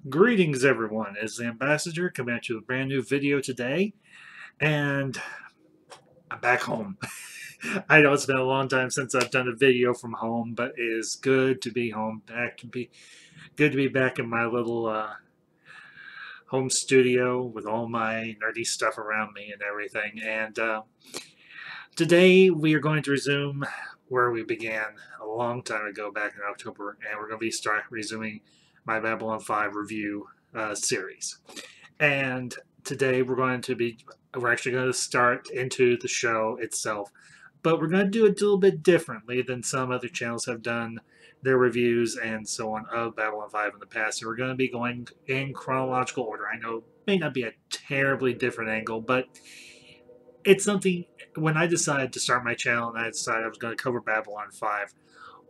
Greetings, everyone. It's the Ambassador coming at you with a brand new video today, and I'm back home. I know it's been a long time since I've done a video from home, but it is good to be home. Good to be back in my little home studio with all my nerdy stuff around me and everything. And today we are going to resume where we began a long time ago, back in October, and we're going to be resuming my Babylon 5 review series. And today we're actually going to start into the show itself, but we're going to do it a little bit differently than some other channels have done their reviews and so on of Babylon 5 in the past. So we're going to be going in chronological order. I know it may not be a terribly different angle, but it's something. When I decided to start my channel and I decided I was going to cover Babylon 5,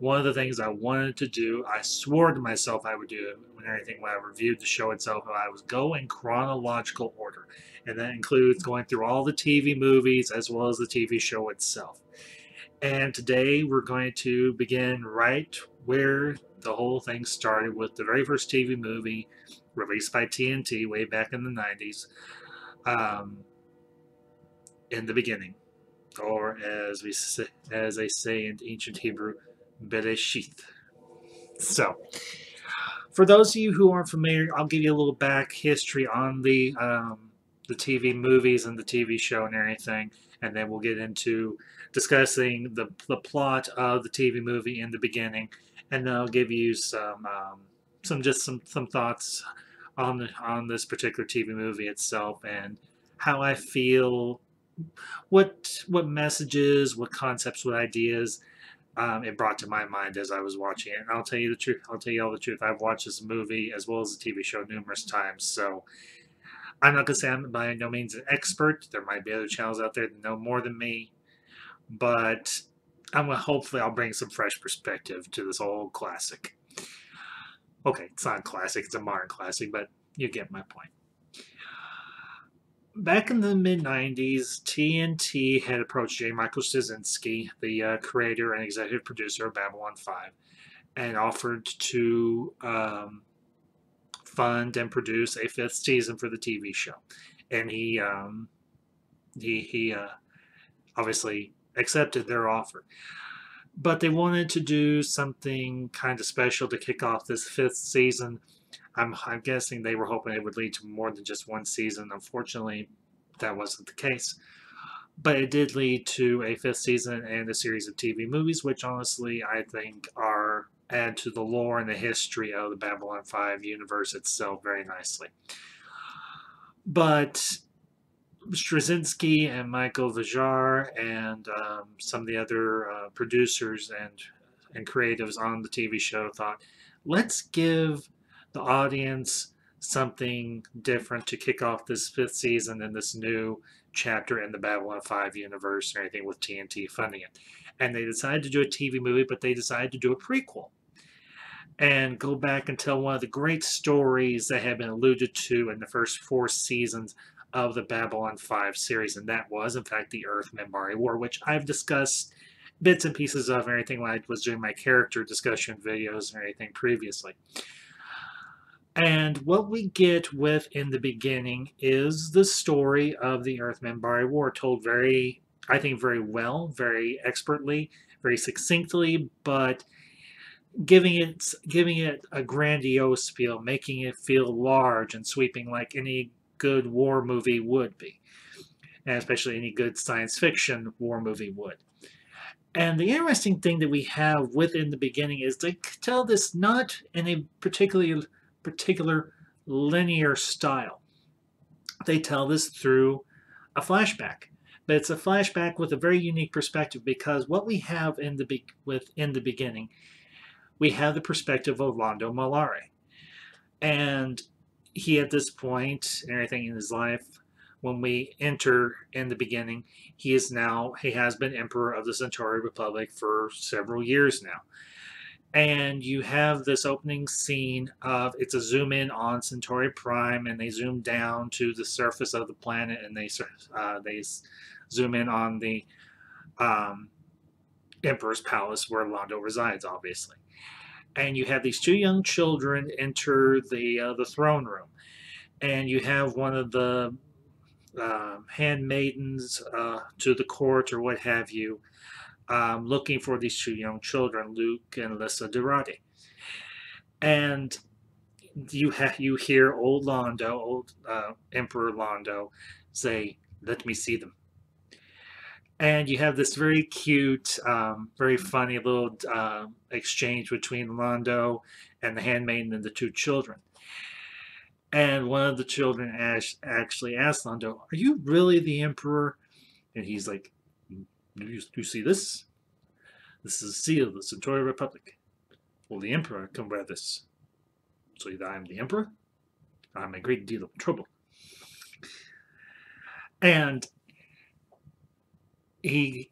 one of the things I wanted to do, I swore to myself I would do when I reviewed the show itself, I was go in chronological order. And that includes going through all the TV movies as well as the TV show itself. And today we're going to begin right where the whole thing started, with the very first TV movie released by TNT way back in the 90s, in the beginning, or as they say in ancient Hebrew, Bereshith. So, for those of you who aren't familiar, I'll give you a little back history on the TV movies and the TV show and everything, and then we'll get into discussing the plot of the TV movie in the beginning, and then I'll give you some thoughts on this particular TV movie itself and how I feel, what messages, what concepts, what ideas it brought to my mind as I was watching it. And I'll tell you the truth. I'll tell you all the truth. I've watched this movie as well as the TV show numerous times, so I'm not gonna say I'm by no means an expert. There might be other channels out there that know more than me, but hopefully I'll bring some fresh perspective to this old classic. Okay, it's not a classic; it's a modern classic, but you get my point. Back in the mid-90s, TNT had approached J. Michael Straczynski, the creator and executive producer of Babylon 5, and offered to fund and produce a fifth season for the TV show. And he obviously accepted their offer. But they wanted to do something kind of special to kick off this fifth season. I'm guessing they were hoping it would lead to more than just one season. Unfortunately, that wasn't the case. But it did lead to a fifth season and a series of TV movies, which honestly I think add to the lore and the history of the Babylon 5 universe itself very nicely. But Straczynski and Michael Vajar and some of the other producers and creatives on the TV show thought, let's give the audience something different to kick off this fifth season and this new chapter in the Babylon 5 universe and everything, with TNT funding it. And they decided to do a TV movie, but they decided to do a prequel and go back and tell one of the great stories that had been alluded to in the first 4 seasons of the Babylon 5 series, and that was, in fact, the Earth-Minbari War, which I've discussed bits and pieces of and everything when I was doing my character discussion videos and everything previously. And what we get with in the beginning is the story of the Earth-Minbari War, told I think very well, very expertly, very succinctly, but giving it a grandiose feel, making it feel large and sweeping like any good war movie would be, and especially any good science fiction war movie would. And the interesting thing that we have within the beginning is they tell this not in a particular linear style. They tell this through a flashback, but it's a flashback with a very unique perspective, because what we have in the beginning, we have the perspective of Londo Mollari. And he, at this point and everything in his life, when we enter in the beginning, he has been Emperor of the Centauri Republic for several years now. And you have this opening scene of, it's a zoom in on Centauri Prime, and they zoom down to the surface of the planet, and they zoom in on the Emperor's palace where Londo resides, obviously. and you have these two young children enter the throne room, and you have one of the handmaidens to the court or what have you, looking for these two young children, Luke and Lissa Durati. And you hear old Londo, old Emperor Londo, say, "Let me see them." And you have this very cute, very funny little exchange between Londo and the handmaiden and the two children. And one of the children actually asks Londo, "Are you really the emperor?" And he's like, "Do you see this? This is a seal of the Centauri Republic. Well, the emperor can wear this. So either I'm the emperor, or I'm a great deal of trouble." And he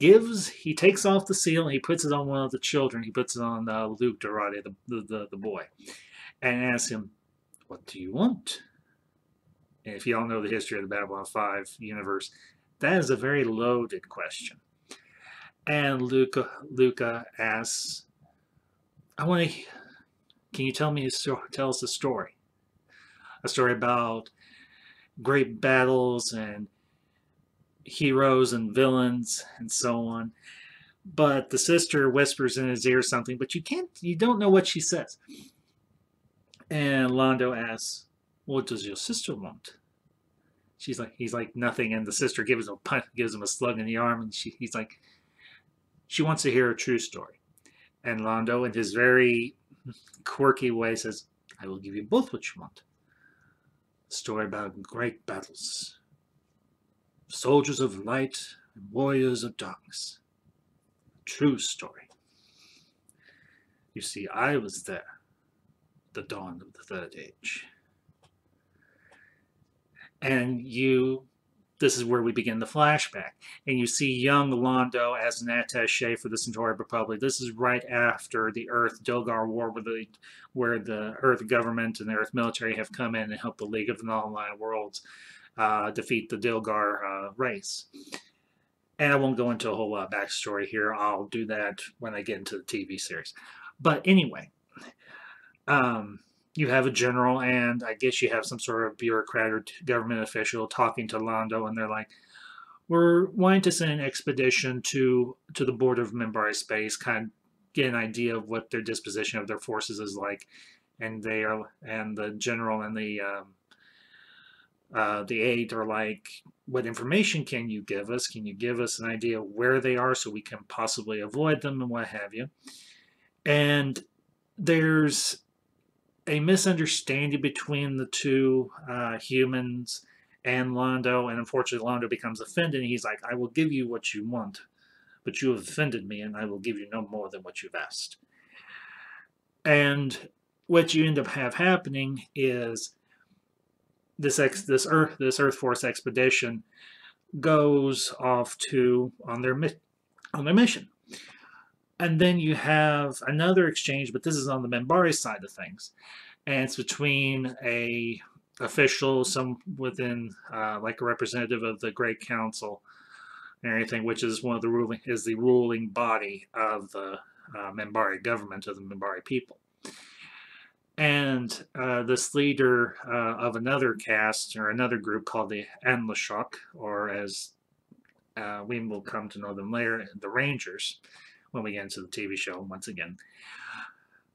takes off the seal and he puts it on one of the children. He puts it on Luke Durati, the boy, and asks him, "What do you want?" And if you all know the history of the Babylon 5 universe, that is a very loaded question. And Luca asks, "Can you tell us a story? A story about great battles and heroes and villains and so on." But the sister whispers in his ear something, but you don't know what she says. And Londo asks, "What does your sister want?" He's like, "Nothing." And the sister gives him a slug in the arm, and he's like, "She wants to hear a true story." And Londo, in his very quirky way, says, "I will give you both what you want. A story about great battles, soldiers of light and warriors of darkness. True story. You see, I was there, the dawn of the Third Age." And this is where we begin the flashback. And you see young Londo as an attaché for the Centauri Republic. This is right after the Earth-Dilgar War, where the Earth government and the Earth military have come in and helped the League of the Non-Aligned Worlds defeat the Dilgar race. And I won't go into a whole lot of backstory here. I'll do that when I get into the TV series. But anyway, you have a general, and I guess you have some sort of bureaucrat or government official talking to Londo, and they're like, "We're wanting to send an expedition to the border of Minbari space, kind of get an idea of what their disposition of their forces is like." And the general and the aide are like, "What information can you give us? Can you give us an idea of where they are so we can possibly avoid them and what have you?" And there's a misunderstanding between the two humans and Londo, and unfortunately Londo becomes offended, and he's like, "I will give you what you want, but you have offended me, and I will give you no more than what you've asked." And what you end up happening is this Earth Force expedition goes off on their mission. And then you have another exchange, but this is on the Minbari side of things. And it's between a official, some within, like a representative of the Great Council and everything, which is the ruling body of the Minbari government, of the Minbari people. And this leader of another caste, or another group called the Anlashok, or as we will come to know them later, the Rangers, when we get into the TV show once again,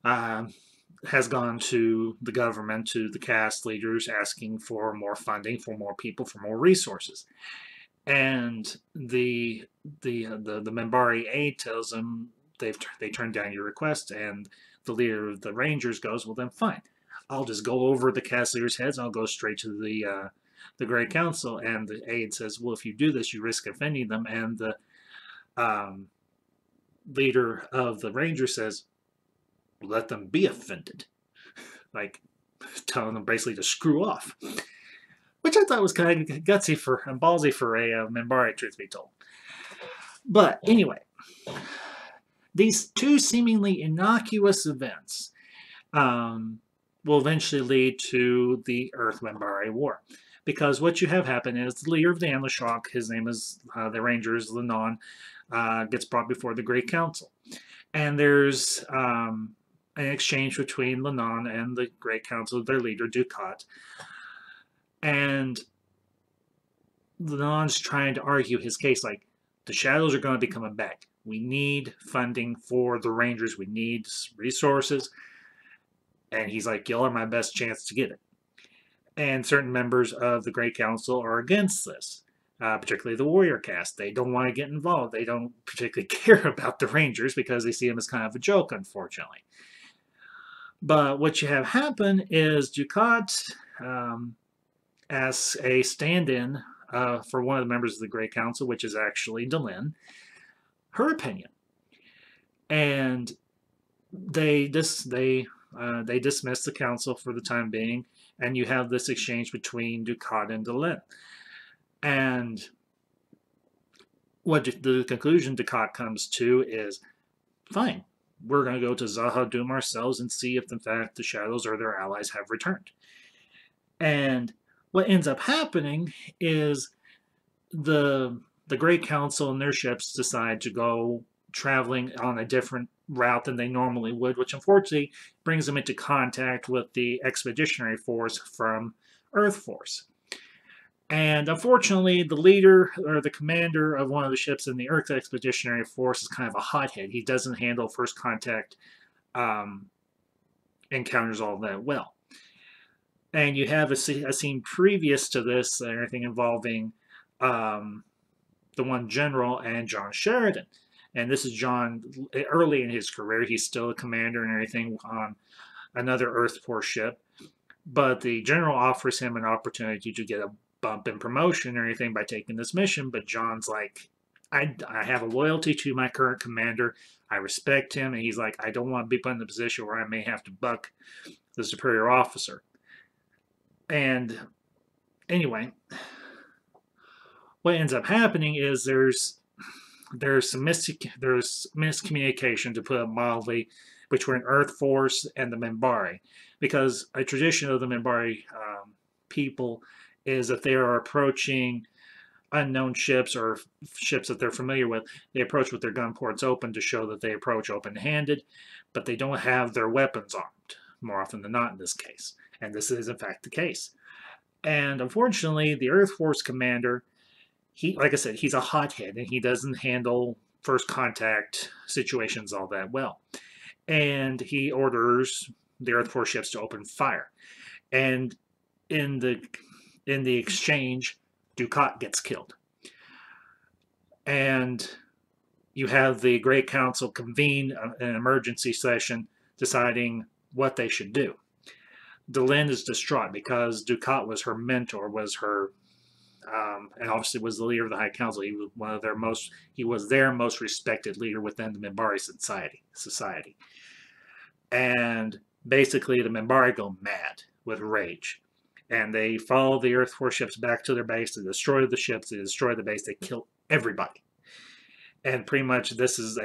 has gone to the government, to the caste leaders, asking for more funding, for more people, for more resources. And the Minbari aide tells them they turned down your request, and the leader of the Rangers goes, "Well then fine, I'll just go over the caste leaders' heads, I'll go straight to the Great Council." And the aide says, "Well, if you do this, you risk offending them." And the leader of the Rangers says, "Let them be offended," like telling them basically to screw off, which I thought was kind of gutsy and ballsy for a Minbari, truth be told. But anyway, these two seemingly innocuous events will eventually lead to the Earth-Minbari War. Because what you have happen is the leader of the Anlashok, his name is the Rangers, Lenon, gets brought before the Great Council. And there's an exchange between Lenon and the Great Council, their leader, Ducat. And Lenon's trying to argue his case like, the Shadows are going to be coming back. We need funding for the Rangers. We need resources. And he's like, y'all are my best chance to get it. And certain members of the Great Council are against this, particularly the Warrior Caste. They don't want to get involved. They don't particularly care about the Rangers because they see them as kind of a joke, unfortunately. But what you have happen is Ducat asks a stand-in for one of the members of the Great Council, which is actually Delenn, her opinion. And they dismiss the council for the time being, and you have this exchange between Ducat and Delenn. And what the conclusion Ducat comes to is, fine, we're going to go to Zahadum ourselves and see if in fact the Shadows or their allies have returned. And what ends up happening is the Great Council and their ships decide to go traveling on a different route than they normally would, which unfortunately brings them into contact with the expeditionary force from Earth Force. And unfortunately, the leader or the commander of one of the ships in the Earth Expeditionary Force is kind of a hothead. He doesn't handle first contact encounters all that well. And you have a scene previous to this, everything involving the one general and John Sheridan. And this is John early in his career. He's still a commander and everything on another Earth Force ship. But the general offers him an opportunity to get a bump in promotion or anything by taking this mission. But John's like, I have a loyalty to my current commander. I respect him. And he's like, I don't want to be put in a position where I may have to buck the superior officer. And anyway, what ends up happening is there's miscommunication, to put it mildly, between Earth Force and the Minbari, because a tradition of the Minbari people is that they are approaching unknown ships or ships that they're familiar with. They approach with their gun ports open to show that they approach open-handed, but they don't have their weapons armed, more often than not in this case. And this is in fact the case. And unfortunately, the Earth Force commander, like I said, he's a hothead and he doesn't handle first contact situations all that well. And he orders the Earth Force ships to open fire. And in the exchange, Ducat gets killed. And you have the Great Council convene an emergency session deciding what they should do. Delenn is distraught because Ducat was her mentor, was her and obviously was the leader of the High Council. He was one of their most respected leader within the Minbari society. And basically the Minbari go mad with rage. And they follow the Earth Force ships back to their base. They destroy the ships. They destroy the base. They kill everybody. And pretty much this is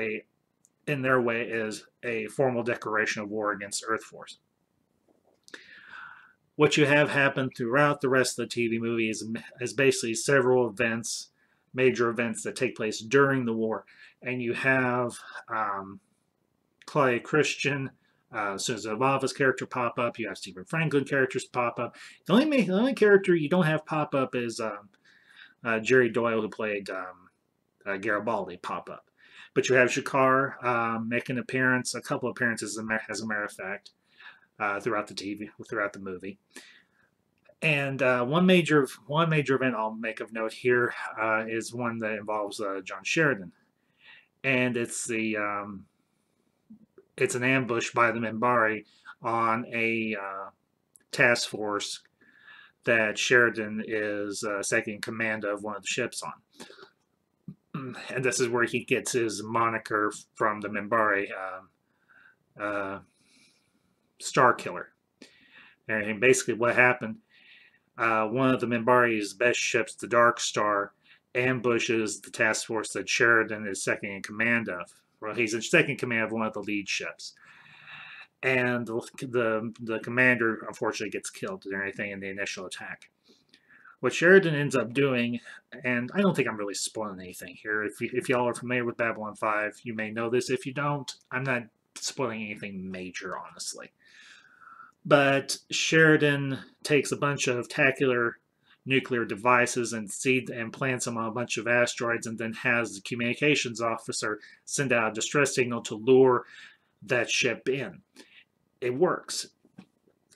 in their way, is a formal declaration of war against Earth Force. What you have happened throughout the rest of the TV movie is basically several events, major events that take place during the war. And you have Claudia Christian, Susan Obama's character pop up. You have Stephen Franklin characters pop up. The only character you don't have pop up is Jerry Doyle, who played Garibaldi, pop up. But you have Shakar make an appearance, a couple appearances, as a matter of fact, throughout the movie. And one major event I'll make of note here is one that involves John Sheridan, and it's an ambush by the Minbari on a task force that Sheridan is second in command of one of the ships on. And this is where he gets his moniker from the Minbari, Star Killer. And basically what happened, one of the Minbari's best ships, the Dark Star, ambushes the task force that Sheridan is second in command of. Well, he's in second command of one of the lead ships. And the commander, unfortunately, gets killed during in the initial attack. What Sheridan ends up doing, and I don't think I'm really spoiling anything here. If y'all are familiar with Babylon 5, you may know this. If you don't, I'm not spoiling anything major, honestly. But Sheridan takes a bunch of tacular nuclear devices and plants them on a bunch of asteroids, and then has the communications officer send out a distress signal to lure that ship in. It works.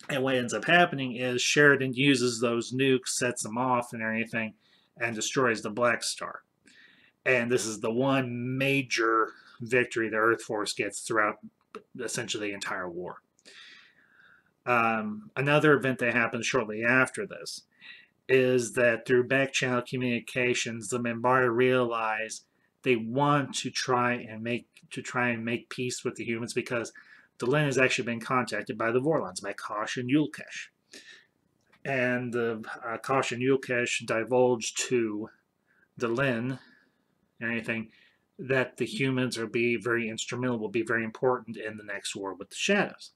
And what ends up happening is Sheridan uses those nukes, sets them off and everything, and destroys the Black Star. And this is the one major victory the Earth Force gets throughout essentially the entire war. Another event that happens shortly after this is that through back-channel communications, the Minbari realize they want to try and make peace with the humans, because Delenn has actually been contacted by the Vorlons, by Kosh and Yulkesh. And the Kosh and Yulkesh divulged to Delenn and anything that the humans will be very instrumental, will be very important in the next war with the Shadows.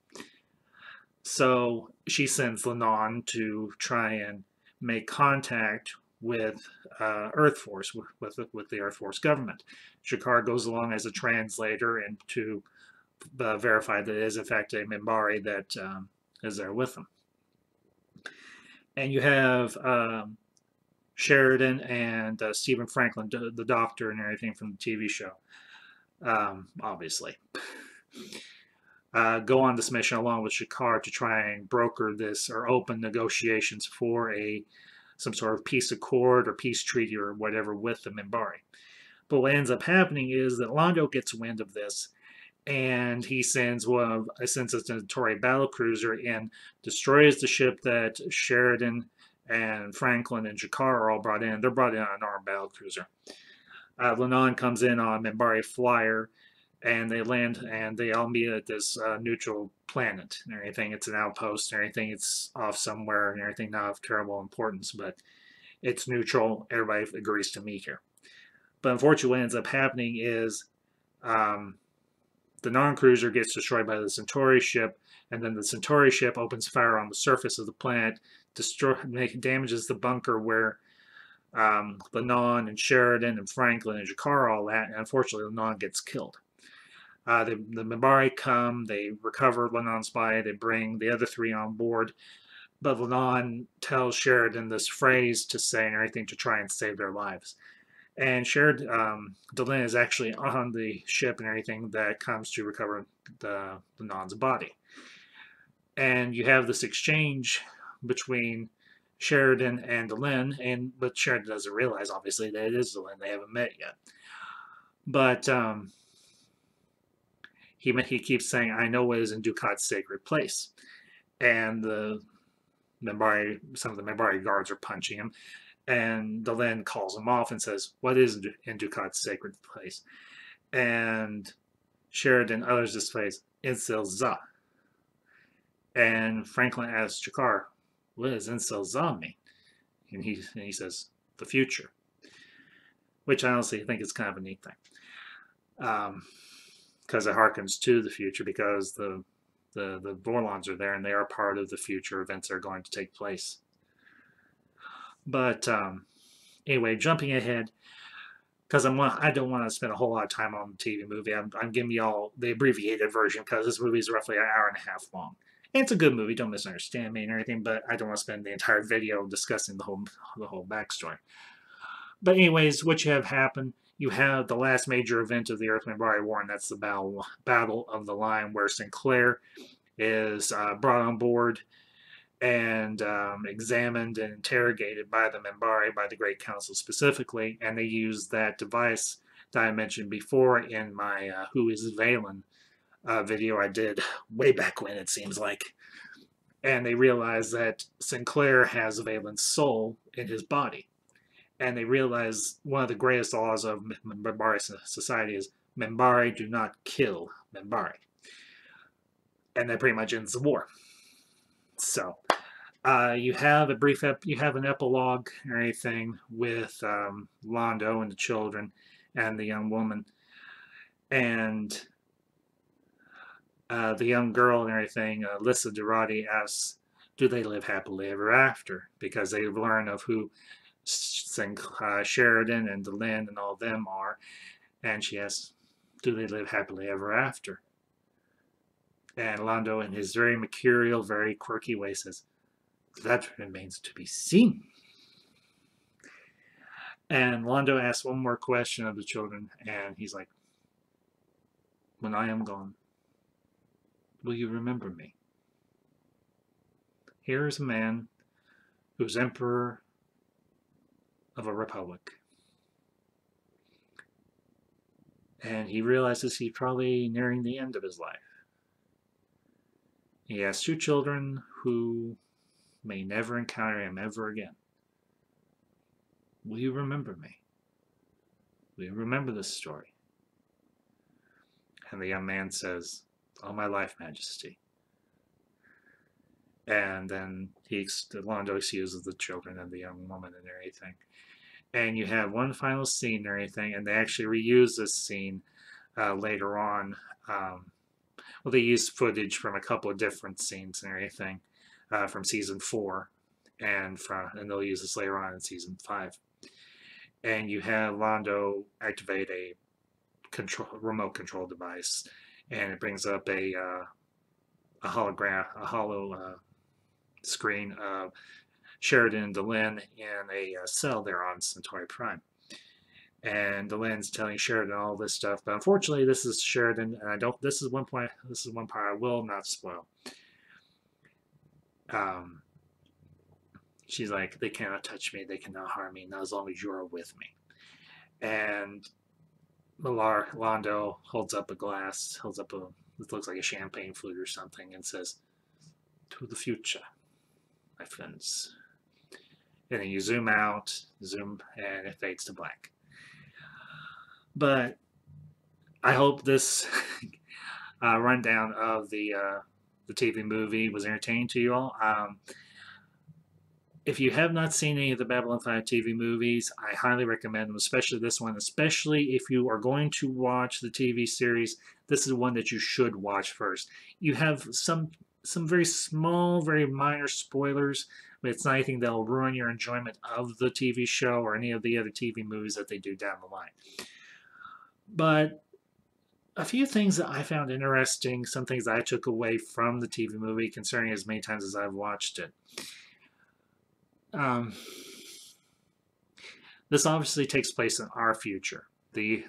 So she sends Lenon to try and make contact with Earth Force, with the Earth Force government. Shakar goes along as a translator and to verify that it is in fact a Minbari that is there with them. And you have Sheridan and Stephen Franklin, the doctor and everything from the TV show, obviously. Go on this mission along with Shakar to try and broker this or open negotiations for some sort of peace accord or peace treaty or whatever with the Minbari. But what ends up happening is that Londo gets wind of this, and he sends a Centauri battlecruiser in, destroys the ship that Sheridan and Franklin and Shakar are all brought in. They're brought in on an armed battlecruiser. Lenon comes in on a Minbari flyer, and they land, and they all meet at this neutral planet and everything. It's an outpost and everything. It's off somewhere and everything, not of terrible importance, but it's neutral. Everybody agrees to meet here. But unfortunately, what ends up happening is the non-cruiser gets destroyed by the Centauri ship, and then the Centauri ship opens fire on the surface of the planet, damages the bunker where Lenon and Sheridan and Franklin and Jakar are all at, and unfortunately Lenon gets killed. The Minbari come, they recover Lenon's body, they bring the other three on board, but Lenon tells Sheridan this phrase to say and everything to try and save their lives. And Delenn is actually on the ship and everything that comes to recover Lenon's body. And you have this exchange between Sheridan and Delenn, but Sheridan doesn't realize, obviously, that it is Delenn. They haven't met yet. But he keeps saying, "I know what is in Dukat's sacred place." And some of the Minbari guards are punching him. And Delenn calls him off and says, "What is in Dukat's sacred place?" And Sheridan utters this phrase, "Insel Za." And Franklin asks Jakar, "What does Insel Za mean?" And he says, "The future." Which I honestly think is kind of a neat thing. Because it harkens to the future, because the Vorlons are there and they are part of the future events that are going to take place. But anyway, jumping ahead, because I don't want to spend a whole lot of time on the TV movie. I'm giving you all the abbreviated version because this movie is roughly an hour and a half long. And it's a good movie, don't misunderstand me and everything, but I don't want to spend the entire video discussing the whole backstory. But anyways, what you have happen, you have the last major event of the Earth-Minbari War, and that's the Battle of the Line, where Sinclair is brought on board and examined and interrogated by the Minbari, by the Great Council specifically, and they use that device that I mentioned before in my Who is Valen video I did way back when, it seems like. And they realize that Sinclair has Valen's soul in his body. And they realize one of the greatest laws of Minbari society is Minbari do not kill Minbari. And that pretty much ends the war. So you have an epilogue or anything with Londo and the children and the young woman, and the young girl and everything. Lissa Durati asks, "Do they live happily ever after?" Because they learn of who Sheridan and Delenn and all of them are, and she asks, "Do they live happily ever after?" And Londo, in his very mercurial, very quirky way, says, "That remains to be seen." And Londo asks one more question of the children, and he's like, "When I am gone, will you remember me?" Here is a man who's emperor of a republic. And he realizes he's probably nearing the end of his life. He has two children who may never encounter him ever again. Will you remember me? Will you remember this story? And the young man says, "All my life, Majesty." And then Londo excuses the children and the young woman and everything. And you have one final scene and everything, and they actually reuse this scene later on. Well, they used footage from a couple of different scenes and everything from season 4, and they'll use this later on in season 5. And you have Londo activate a remote control device, and it brings up a hollow screen of Sheridan and Delenn in a cell there on Centauri Prime. And Delenn's telling Sheridan all this stuff, but unfortunately, this is Sheridan, and this is one part I will not spoil. She's like, "They cannot touch me, they cannot harm me, not as long as you are with me." And Londo holds up a glass, it looks like a champagne flute or something, and says, "To the future, my friends." And then you zoom out, and it fades to black. But I hope this rundown of the TV movie was entertaining to you all. If you have not seen any of the Babylon 5 TV movies, I highly recommend them, especially this one. Especially if you are going to watch the TV series, this is one that you should watch first. You have some very small, very minor spoilers, but it's not anything that will ruin your enjoyment of the TV show or any of the other TV movies that they do down the line. But a few things that I found interesting, some things that I took away from the TV movie, concerning as many times as I've watched it. This obviously takes place in our future. I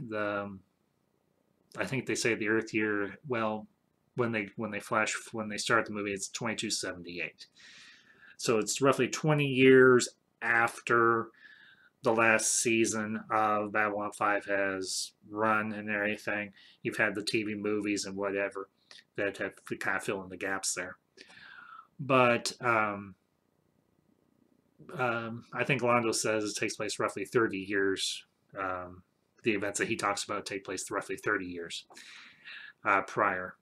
think they say the Earth year. Well, when they start the movie, it's 2278. So it's roughly 20 years after the last season of Babylon 5 has run and everything. You've had the TV movies and whatever that have kind of fill in the gaps there. But I think Londo says it takes place roughly 30 years. The events that he talks about take place roughly 30 years prior.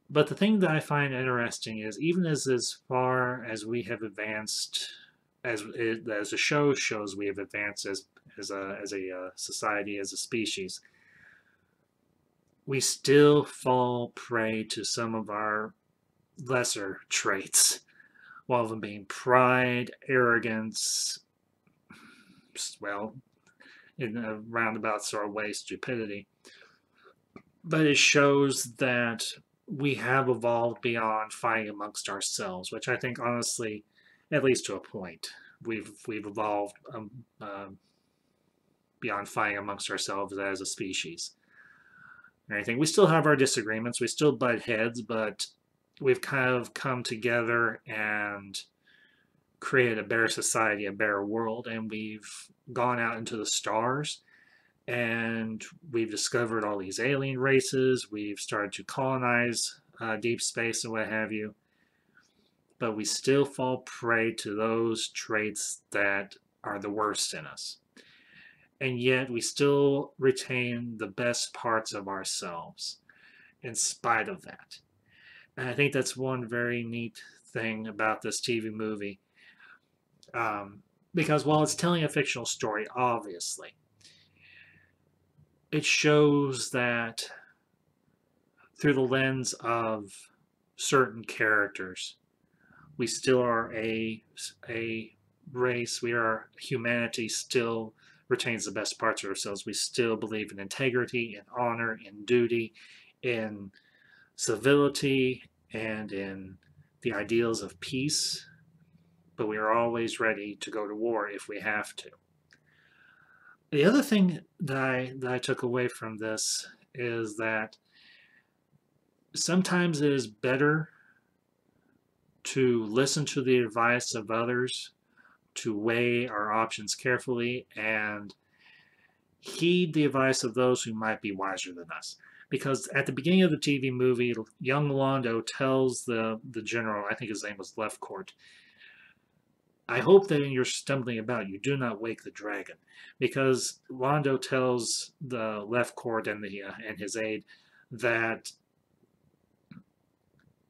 But the thing that I find interesting is, even as far as we have advanced, as the show shows, we have advanced as a society, as a species, we still fall prey to some of our lesser traits. One of them being pride, arrogance, well, in a roundabout sort of way, stupidity. But it shows that we have evolved beyond fighting amongst ourselves, which I think, honestly, at least to a point, we've evolved beyond fighting amongst ourselves as a species. And I think we still have our disagreements, we still butt heads, but we've kind of come together and created a better society, a better world, and we've gone out into the stars, and we've discovered all these alien races. We've started to colonize deep space and what have you, but we still fall prey to those traits that are the worst in us. And yet we still retain the best parts of ourselves in spite of that. And I think that's one very neat thing about this TV movie. Because while it's telling a fictional story, obviously, it shows that through the lens of certain characters, we still are a race. Humanity still retains the best parts of ourselves. We still believe in integrity, in honor, in duty, in civility and in the ideals of peace, but we are always ready to go to war if we have to. The other thing that I took away from this is that sometimes it is better to listen to the advice of others, to weigh our options carefully, and heed the advice of those who might be wiser than us. Because at the beginning of the TV movie, young Londo tells the general, I think his name was Leftcourt, I hope that in your stumbling about you do not wake the dragon. Because Londo tells the Leftcourt and his aide that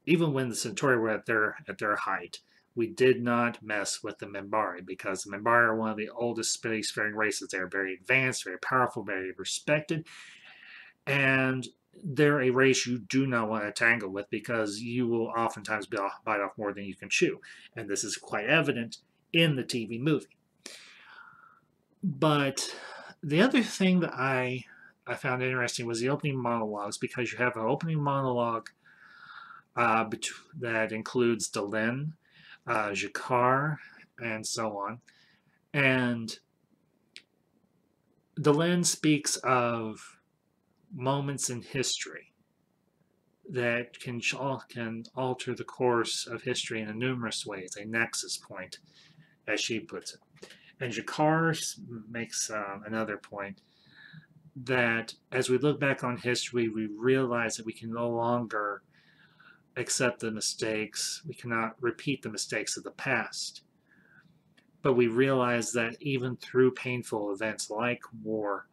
even when the Centauri were at their height, we did not mess with the Minbari, because the Minbari are one of the oldest spacefaring races. They are very advanced, very powerful, very respected, and they're a race you do not want to tangle with, because you will oftentimes bite off more than you can chew. And this is quite evident in the TV movie. But the other thing that I found interesting was the opening monologues, because you have an opening monologue that includes Delenn, G'Kar, and so on. And Delenn speaks of moments in history that can alter the course of history in numerous ways, a nexus point, as she puts it. And G'Kar makes another point that as we look back on history, we realize that we can no longer accept the mistakes. We cannot repeat the mistakes of the past. But we realize that even through painful events like war,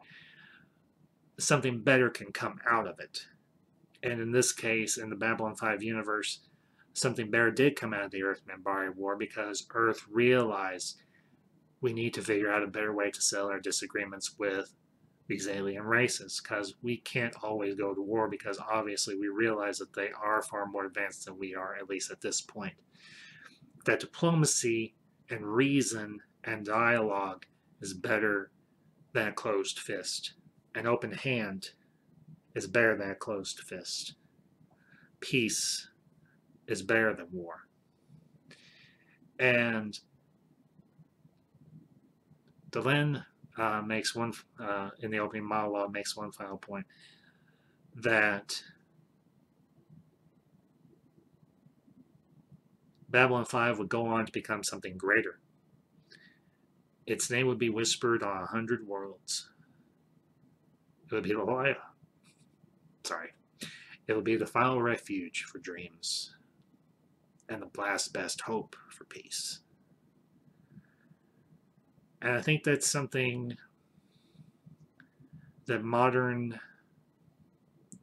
something better can come out of it. And in this case, in the Babylon 5 universe, something better did come out of the Earth-Minbari War, because Earth realized we need to figure out a better way to settle our disagreements with these alien races, because we can't always go to war, because obviously we realize that they are far more advanced than we are, at least at this point. That diplomacy and reason and dialogue is better than a closed fist. An open hand is better than a closed fist. Peace is better than war. And Delenn makes one, in the opening monologue, makes one final point, that Babylon 5 would go on to become something greater. Its name would be whispered on 100 worlds. It would be it would be the final refuge for dreams and the last best hope for peace. And I think that's something that modern,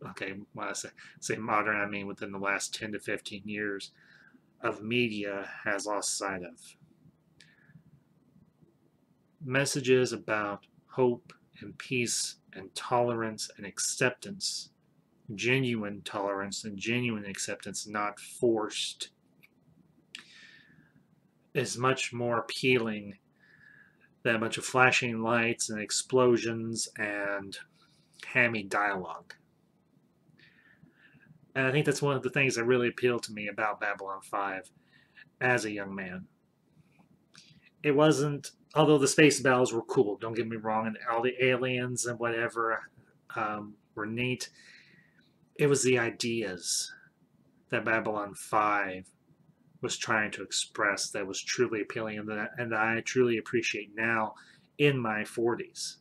when I say modern, I mean within the last 10 to 15 years of media has lost sight of. Messages about hope and peace and tolerance and acceptance, genuine tolerance and genuine acceptance, not forced, is much more appealing than a bunch of flashing lights and explosions and hammy dialogue. And I think that's one of the things that really appealed to me about Babylon 5 as a young man. It wasn't, although the space battles were cool, don't get me wrong, and all the aliens and whatever were neat, it was the ideas that Babylon 5 was trying to express that was truly appealing, and that I truly appreciate now in my 40s.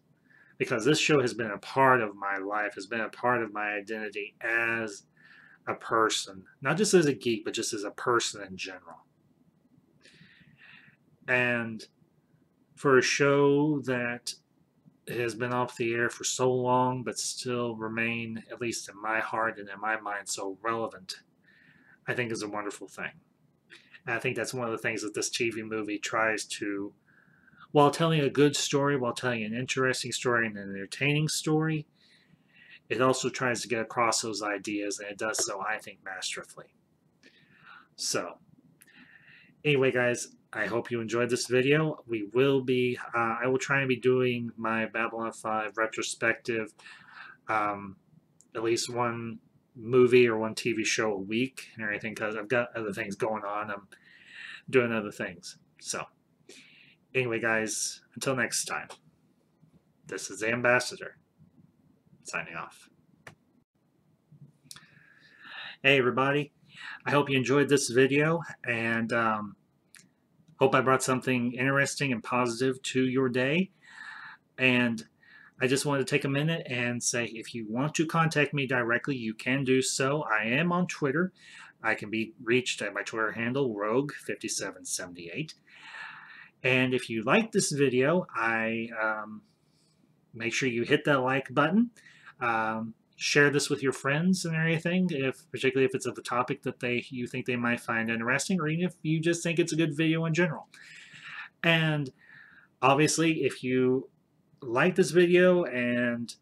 Because this show has been a part of my life, has been a part of my identity as a person. Not just as a geek, but just as a person in general. And for a show that has been off the air for so long, but still remain, at least in my heart and in my mind, so relevant, I think is a wonderful thing. And I think that's one of the things that this TV movie tries to, while telling a good story, while telling an interesting story and an entertaining story, it also tries to get across those ideas, and it does so, I think, masterfully. So, anyway, guys, I hope you enjoyed this video. We will be, I will try and be doing my Babylon 5 retrospective at least one movie or one TV show a week and everything because I've got other things going on. I'm doing other things. So, anyway, guys, until next time, this is the Ambassador signing off. Hey, everybody. I hope you enjoyed this video and hope I brought something interesting and positive to your day. And I just wanted to take a minute and say if you want to contact me directly, you can do so. I am on Twitter. I can be reached at my Twitter handle, Rogue5778. And if you like this video, make sure you hit that like button. Share this with your friends and everything, particularly if it's of a topic that you think they might find interesting, or even if you just think it's a good video in general. And obviously, if you like this video and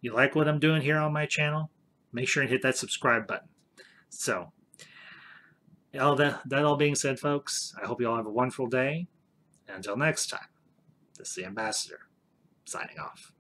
you like what I'm doing here on my channel, make sure and hit that subscribe button. So, that all being said, folks, I hope you all have a wonderful day. Until next time, this is the Ambassador, signing off.